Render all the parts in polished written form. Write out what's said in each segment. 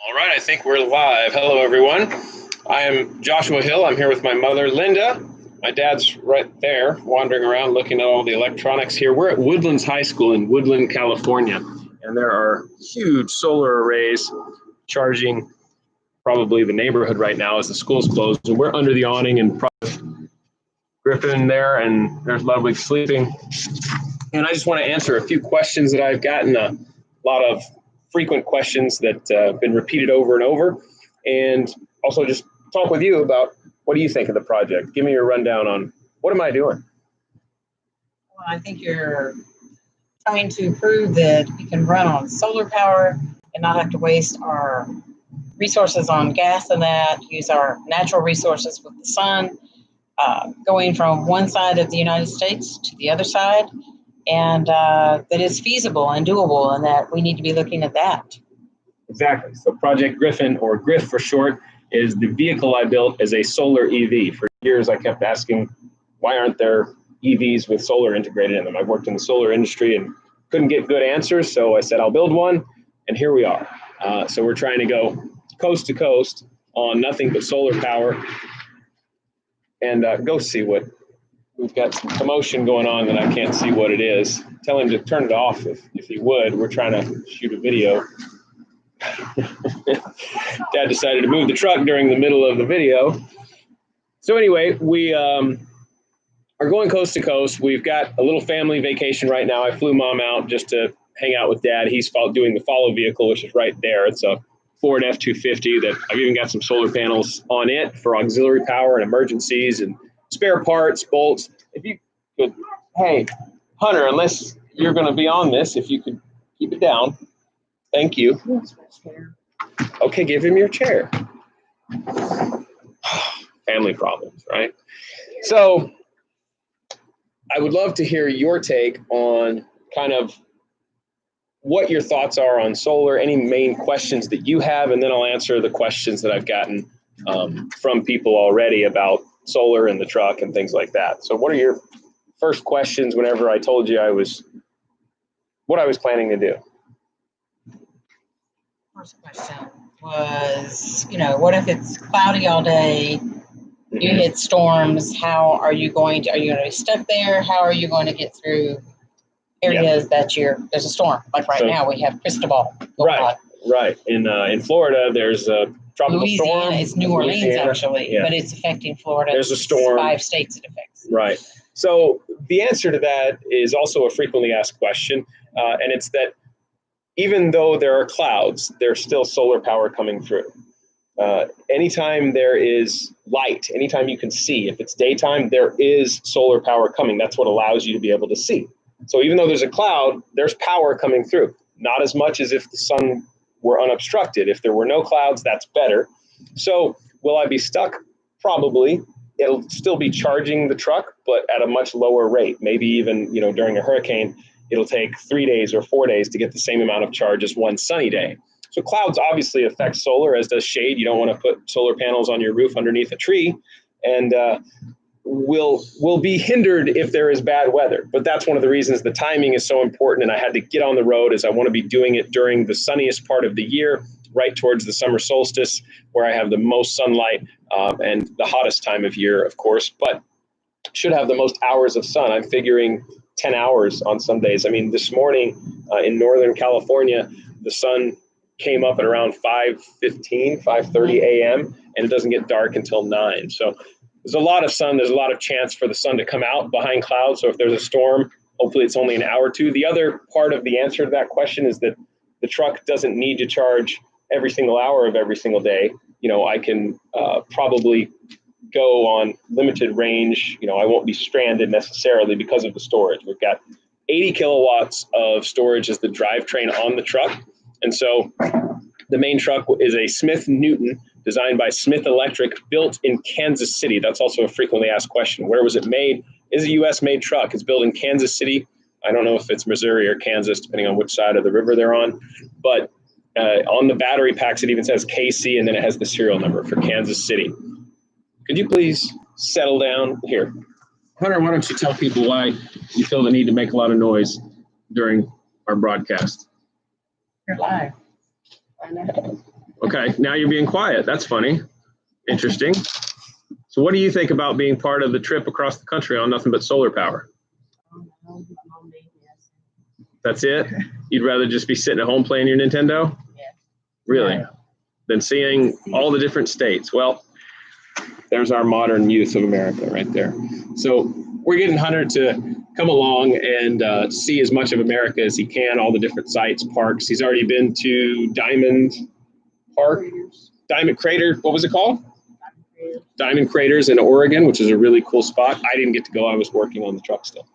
All right, I think we're live. Hello, everyone. I am Joshua Hill. I'm here with my mother, Linda. My dad's right there, wandering around looking at all the electronics here. We're at Woodlands High School in Woodland, California, and there are huge solar arrays charging probably the neighborhood right now as the school's closed. And we're under the awning and Griffin there, and there's Ludwig sleeping. And I just want to answer a few questions that I've gotten, a lot of frequent questions that have been repeated over and over, and also just talk with you about what do you think of the project. Give me your rundown on what am I doing? Well, I think you're trying to prove that we can run on solar power and not have to waste our resources on gas and that, use our natural resources with the sun, going from one side of the United States to the other side, and that it's feasible and doable, and that we need to be looking at that. Exactly. So Project Griffin, or GRIF for short, is the vehicle I built as a solar EV. For years, I kept asking, why aren't there EVs with solar integrated in them? I've worked in the solar industry and couldn't get good answers, so I said, I'll build one, and here we are. So we're trying to go coast to coast on nothing but solar power, and go see what. We've got some commotion going on that I can't see what it is. Tell him to turn it off if he would. We're trying to shoot a video. Dad decided to move the truck during the middle of the video. So anyway, we are going coast to coast. We've got a little family vacation right now. I flew Mom out just to hang out with Dad. He's doing the follow vehicle, which is right there. It's a Ford F-250 that I've even got some solar panels on it for auxiliary power and emergencies and spare parts, bolts. If you could, hey, Hunter, unless you're going to be on this, if you could keep it down. Thank you. Okay, give him your chair. Family problems, right? So I would love to hear your take on kind of what your thoughts are on solar, any main questions that you have, and then I'll answer the questions that I've gotten from people already about solar and the truck and things like that. So what are your first questions whenever I told you what I was planning to do? First question was, what if it's cloudy all day, you hit storms, are you going to be stuck there? How are you going to get through areas that there's a storm? Like now we have Cristobal going on. Right. In Florida, there's a tropical storm. It's New Orleans, actually, but it's affecting Florida. There's a storm. 5 states it affects. Right. So the answer to that is also a frequently asked question, and it's that even though there are clouds, there's still solar power coming through. Anytime there is light, anytime you can see, if it's daytime, there is solar power coming. That's what allows you to be able to see. So even though there's a cloud, there's power coming through. Not as much as if the sun were unobstructed. If there were no clouds, that's better. So will I be stuck? Probably. It'll still be charging the truck, but at a much lower rate. Maybe even, during a hurricane, it'll take 3 days or 4 days to get the same amount of charge as one sunny day. So clouds obviously affect solar, as does shade. You don't want to put solar panels on your roof underneath a tree, and will be hindered if there is bad weather. But that's one of the reasons the timing is so important, and I had to get on the road, as I want to be doing it during the sunniest part of the year, right towards the summer solstice, where I have the most sunlight and the hottest time of year, of course, but should have the most hours of sun. I'm figuring 10 hours on some days. I mean, this morning in Northern California, the sun came up at around 5:30 a.m., and it doesn't get dark until 9. So there's a lot of sun. There's a lot of chance for the sun to come out behind clouds. So if there's a storm, hopefully it's only an hour or two. The other part of the answer to that question is that the truck doesn't need to charge every single hour of every single day. I can probably go on limited range. I won't be stranded necessarily because of the storage. We've got 80 kilowatts of storage as the drivetrain on the truck. And so the main truck is a Smith Newton designed by Smith Electric, built in Kansas City. That's also a frequently asked question. Where was it made? It's a U.S. made truck. It's built in Kansas City. I don't know if it's Missouri or Kansas, depending on which side of the river they're on. But on the battery packs, it even says KC, and then it has the serial number for Kansas City. Could you please settle down here? Hunter, why don't you tell people why you feel the need to make a lot of noise during our broadcast? You're live. I know. Okay, now you're being quiet. That's funny. Interesting. So what do you think about being part of the trip across the country on nothing but solar power? That's it? You'd rather just be sitting at home playing your Nintendo? Yeah. Really? Yeah. Than seeing all the different states? Well, there's our modern youth of America right there. So we're getting Hunter to come along and see as much of America as he can, all the different sites, parks. He's already been to Diamond Park, Diamond Crater, what was it called? Diamond Craters in Oregon, which is a really cool spot. I didn't get to go. I was working on the truck still.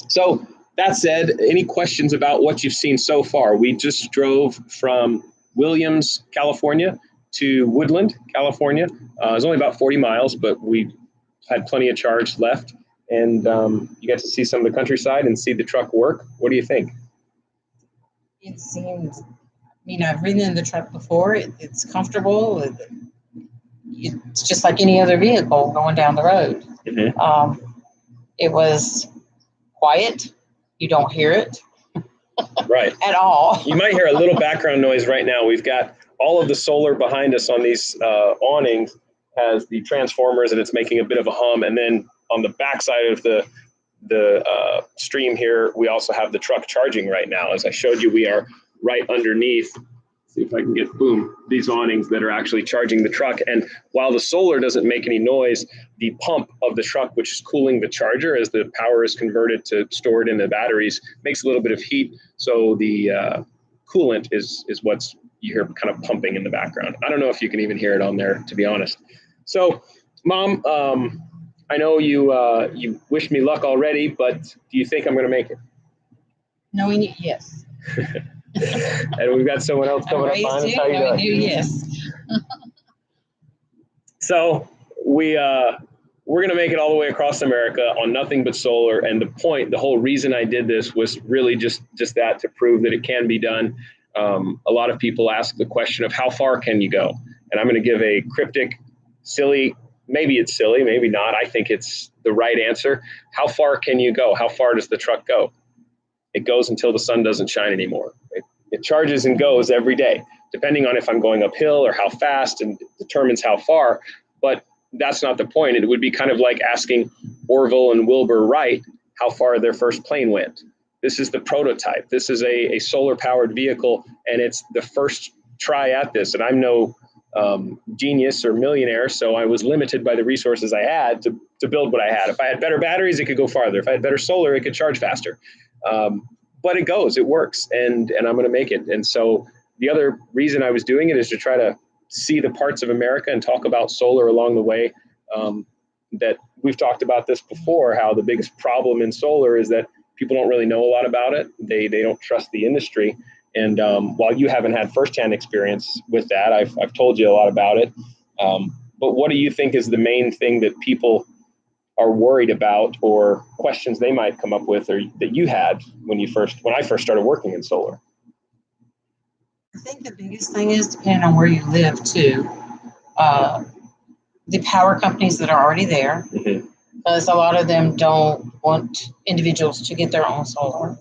So that said, any questions about what you've seen so far? We just drove from Williams, California to Woodland, California. It was only about 40 miles, but we had plenty of charge left. And you got to see some of the countryside and see the truck work. What do you think? It seems, I've ridden in the truck before. It's comfortable. It's just like any other vehicle going down the road. Mm-hmm. It was quiet. You don't hear it. Right. At all. You might hear a little background noise right now. We've got all of the solar behind us on these awnings has the transformers, and it's making a bit of a hum. And then on the backside of the stream here, we also have the truck charging right now. As I showed you, we are right underneath. See if I can get, these awnings that are actually charging the truck. And while the solar doesn't make any noise, the pump of the truck, which is cooling the charger as the power is converted to store it in the batteries, makes a little bit of heat. So the coolant is what's you hear kind of pumping in the background. I don't know if you can even hear it on there, to be honest. So, Mom, I know you wish me luck already, but do you think I'm going to make it? Knowing it, yes. And we've got someone else coming up on us. How you doing? Yes. So we're going to make it all the way across America on nothing but solar. And the whole reason I did this was really just that, to prove that it can be done. A lot of people ask the question of how far can you go? And I'm going to give a cryptic, silly, maybe it's silly, maybe not. I think it's the right answer. How far can you go? How far does the truck go? It goes until the sun doesn't shine anymore. It charges and goes every day, depending on if I'm going uphill or how fast, and determines how far. But that's not the point. It would be kind of like asking Orville and Wilbur Wright how far their first plane went. This is the prototype. This is a solar-powered vehicle, and it's the first try at this. And I'm no genius or millionaire, so I was limited by the resources I had to build what I had. If I had better batteries, it could go farther. If I had better solar, it could charge faster. But it goes, it works, and I'm going to make it. And so the other reason I was doing it is to try to see the parts of America and talk about solar along the way. That we've talked about this before, how the biggest problem in solar is that people don't really know a lot about it. They don't trust the industry. And while you haven't had firsthand experience with that, I've told you a lot about it. But what do you think is the main thing that people are worried about, or questions they might come up with, or that you had when I first started working in solar? I think the biggest thing is, depending on where you live too, the power companies that are already there, because a lot of them don't want individuals to get their own solar.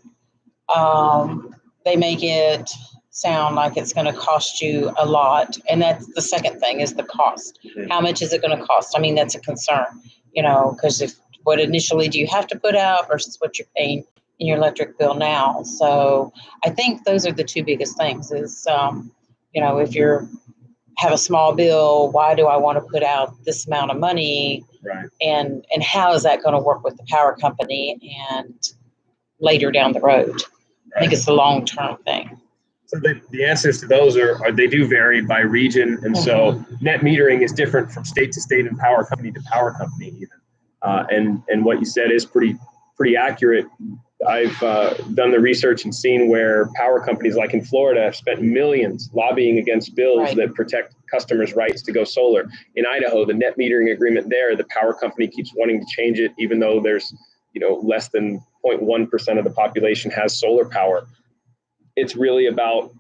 They make it sound like it's going to cost you a lot. And that's the second thing, is the cost. How much is it going to cost? I mean, that's a concern, because what initially do you have to put out versus what you're paying in your electric bill now. So I think those are the two biggest things is, if you have a small bill, why do I want to put out this amount of money? Right. And how is that going to work with the power company and later down the road? Right. I think it's a long-term thing. So the answers to those are they do vary by region. And so net metering is different from state to state and power company to power company even. And what you said is pretty accurate. I've done the research and seen where power companies like in Florida have spent millions lobbying against bills that protect customers' rights to go solar. In Idaho, the net metering agreement there, the power company keeps wanting to change it, even though there's less than 0.1% of the population has solar power. It's really about,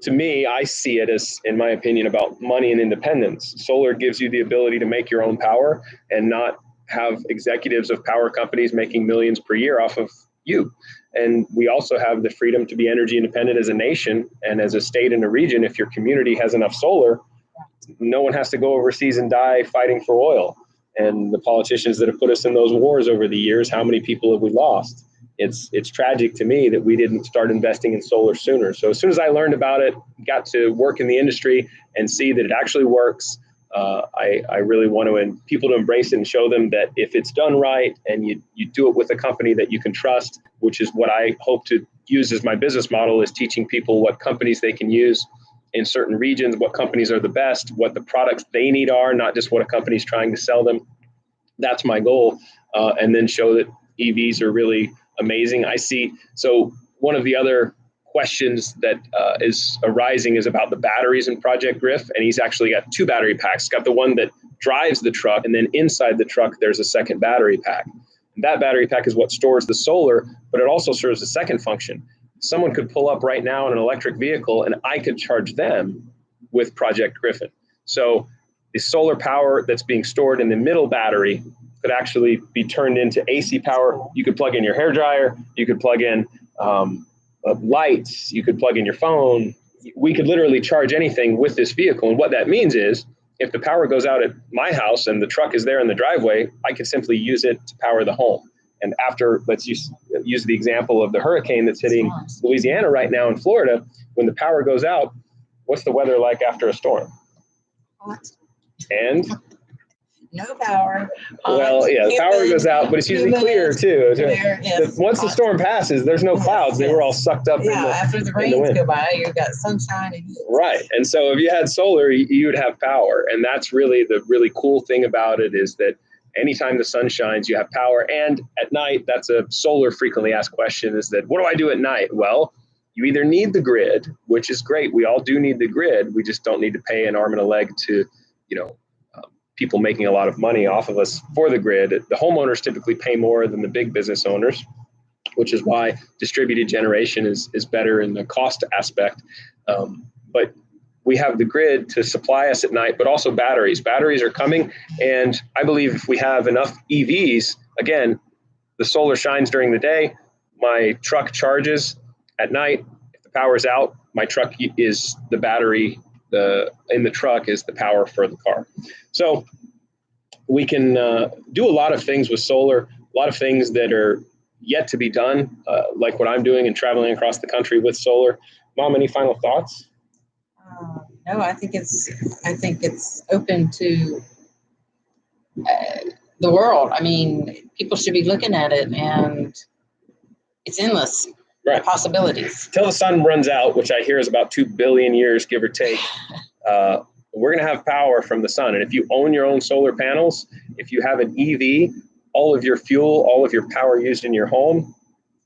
to me, I see it as, in my opinion, about money and independence. Solar gives you the ability to make your own power and not have executives of power companies making millions per year off of you. And we also have the freedom to be energy independent as a nation and as a state and a region. If your community has enough solar, no one has to go overseas and die fighting for oil. And the politicians that have put us in those wars over the years, how many people have we lost? It's tragic to me that we didn't start investing in solar sooner. So as soon as I learned about it, got to work in the industry and see that it actually works, I really want people to embrace it and show them that if it's done right and you do it with a company that you can trust, which is what I hope to use as my business model, is teaching people what companies they can use in certain regions, what companies are the best, what the products they need are, not just what a company's trying to sell them. That's my goal. And then show that EVs are really amazing. So one of the other questions that is arising is about the batteries in Project Griff. And he's actually got two battery packs. He's got the one that drives the truck, and then inside the truck, there's a second battery pack. And that battery pack is what stores the solar, but it also serves a second function. Someone could pull up right now in an electric vehicle and I could charge them with Project Griffin. So the solar power that's being stored in the middle battery could actually be turned into AC power. You could plug in your hairdryer, you could plug in lights, you could plug in your phone. We could literally charge anything with this vehicle. And what that means is if the power goes out at my house and the truck is there in the driveway, I could simply use it to power the home. And after, let's use the example of the hurricane that's hitting Louisiana right now in Florida, when the power goes out, what's the weather like after a storm? Hot. And? No power. Well, yeah, the power goes out, but it's usually clear too. Once the storm passes, there's no clouds. They were all sucked up. After the rains go by, you've got sunshine and heat. Right. And so if you had solar, you would have power. And that's really the really cool thing about it, is that anytime the sun shines, you have power. And at night, that's a solar frequently asked question, is that, what do I do at night? Well, you either need the grid, which is great. We all do need the grid. We just don't need to pay an arm and a leg to, people making a lot of money off of us for the grid. The homeowners typically pay more than the big business owners, which is why distributed generation is better in the cost aspect. But we have the grid to supply us at night, but also batteries. Batteries are coming. And I believe if we have enough EVs, again, the solar shines during the day, my truck charges at night. If the power's out, my truck is the battery, in the truck is the power for the car. So we can do a lot of things with solar, a lot of things that are yet to be done, like what I'm doing and traveling across the country with solar. Mom, any final thoughts? No, I think it's open to the world. I mean, people should be looking at it, and it's endless. Right. Possibilities. Till the sun runs out, which I hear is about 2 billion years, give or take, we're going to have power from the sun. And if you own your own solar panels, if you have an EV, all of your fuel, all of your power used in your home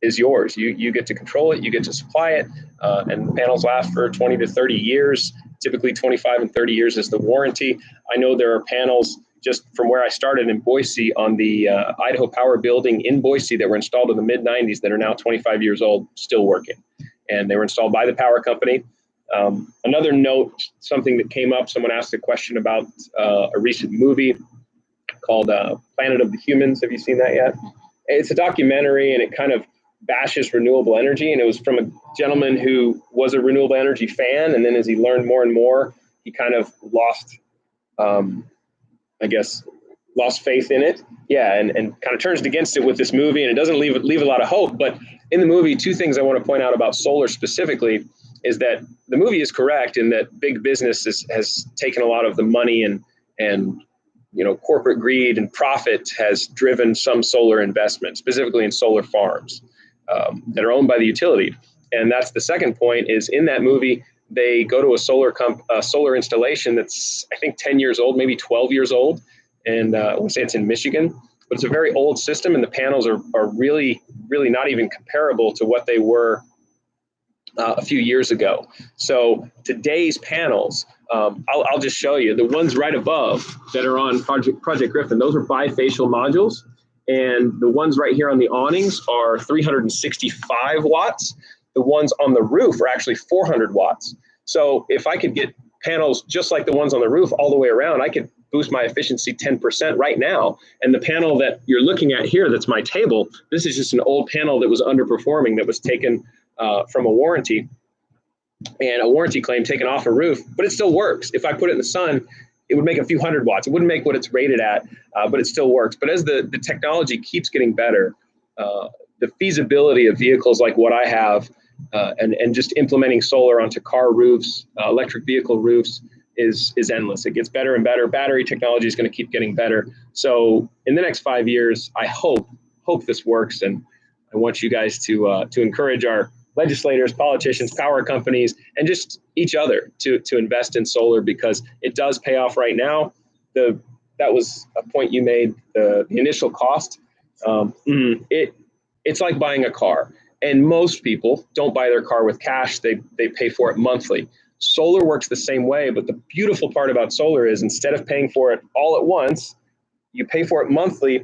is yours. You get to control it, you get to supply it, and the panels last for 20 to 30 years. Typically 25 and 30 years is the warranty. I know there are panels just from where I started in Boise on the Idaho Power building in Boise that were installed in the mid-90s that are now 25 years old, still working. And they were installed by the power company. Another note, something that came up, someone asked a question about a recent movie called Planet of the Humans. Have you seen that yet? It's a documentary, and it kind of bashes renewable energy. And it was from a gentleman who was a renewable energy fan. And then as he learned more and more, he kind of lost faith in it. Yeah, and kind of turns against it with this movie, and it doesn't leave a lot of hope. But in the movie, two things I want to point out about solar specifically is that the movie is correct in that big business has taken a lot of the money and corporate greed and profit has driven some solar investment, specifically in solar farms that are owned by the utility. And that's the second point, is in that movie, they go to a solar installation that's, I think, 10 years old, maybe 12 years old. And I want to say it's in Michigan, but it's a very old system, and the panels are really, really not even comparable to what they were a few years ago. So today's panels, I'll just show you the ones right above that are on Project Griffin. Those are bifacial modules, and the ones right here on the awnings are 365 watts. The ones on the roof are actually 400 watts. So if I could get panels just like the ones on the roof all the way around, I could boost my efficiency 10% right now. And the panel that you're looking at here, that's my table, this is just an old panel that was underperforming, that was taken from a warranty and a warranty claim taken off a roof, but it still works. If I put it in the sun, it would make a few hundred watts. It wouldn't make what it's rated at, but it still works. But as the technology keeps getting better, the feasibility of vehicles like what I have and just implementing solar onto car roofs, electric vehicle roofs is endless. It gets better and better. Battery technology is going to keep getting better. So in the next 5 years, I hope this works. And I want you guys to encourage our legislators, politicians, power companies, and just each other to invest in solar, because it does pay off right now. That was a point you made, the initial cost. It's like buying a car. And most people don't buy their car with cash. They pay for it monthly. Solar works the same way, but the beautiful part about solar is instead of paying for it all at once, you pay for it monthly.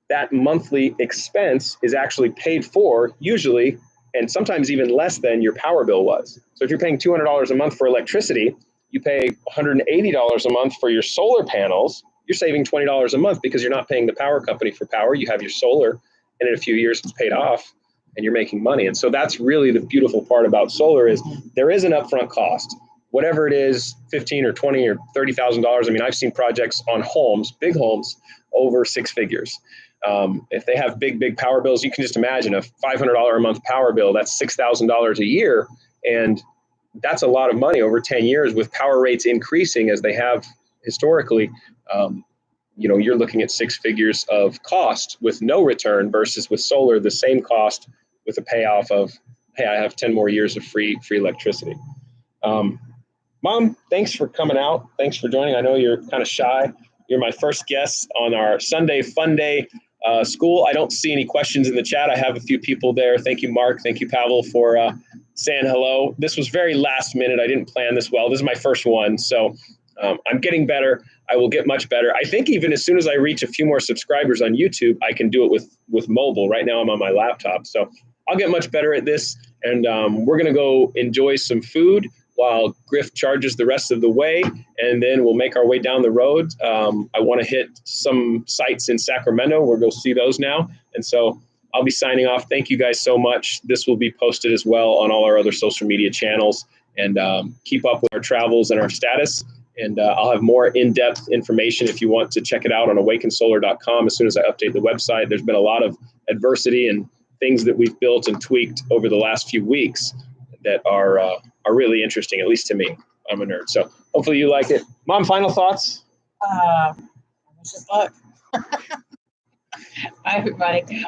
That monthly expense is actually paid for usually, and sometimes even less than your power bill was. So if you're paying $200 a month for electricity, you pay $180 a month for your solar panels, you're saving $20 a month because you're not paying the power company for power. You have your solar, and in a few years it's paid off and you're making money. And so that's really the beautiful part about solar is there is an upfront cost. Whatever it is, $15 or $20 or $30,000. I mean, I've seen projects on homes, big homes, over six figures. If they have big power bills, you can just imagine a $500 a month power bill, that's $6,000 a year. And that's a lot of money over 10 years with power rates increasing as they have historically. You're looking at six figures of cost with no return versus with solar, the same cost with a payoff of, hey, I have 10 more years of free electricity. Mom, thanks for coming out. Thanks for joining. I know you're kind of shy. You're my first guest on our Sunday Fun Day school. I don't see any questions in the chat. I have a few people there. Thank you, Mark. Thank you, Pavel, for saying hello. This was very last minute. I didn't plan this well. This is my first one. So I'm getting better. I will get much better. I think even as soon as I reach a few more subscribers on YouTube, I can do it with mobile. Right now I'm on my laptop. So I'll get much better at this. And we're going to go enjoy some food while Griff charges the rest of the way, and then we'll make our way down the road. I want to hit some sites in Sacramento. We'll go see those now. And so I'll be signing off. Thank you guys so much. This will be posted as well on all our other social media channels, and keep up with our travels and our status. And I'll have more in-depth information if you want to check it out on awakensolar.com as soon as I update the website. There's been a lot of adversity and things that we've built and tweaked over the last few weeks that are really interesting, at least to me. I'm a nerd. So hopefully you like it. Mom, final thoughts? Wish us luck. Bye, everybody.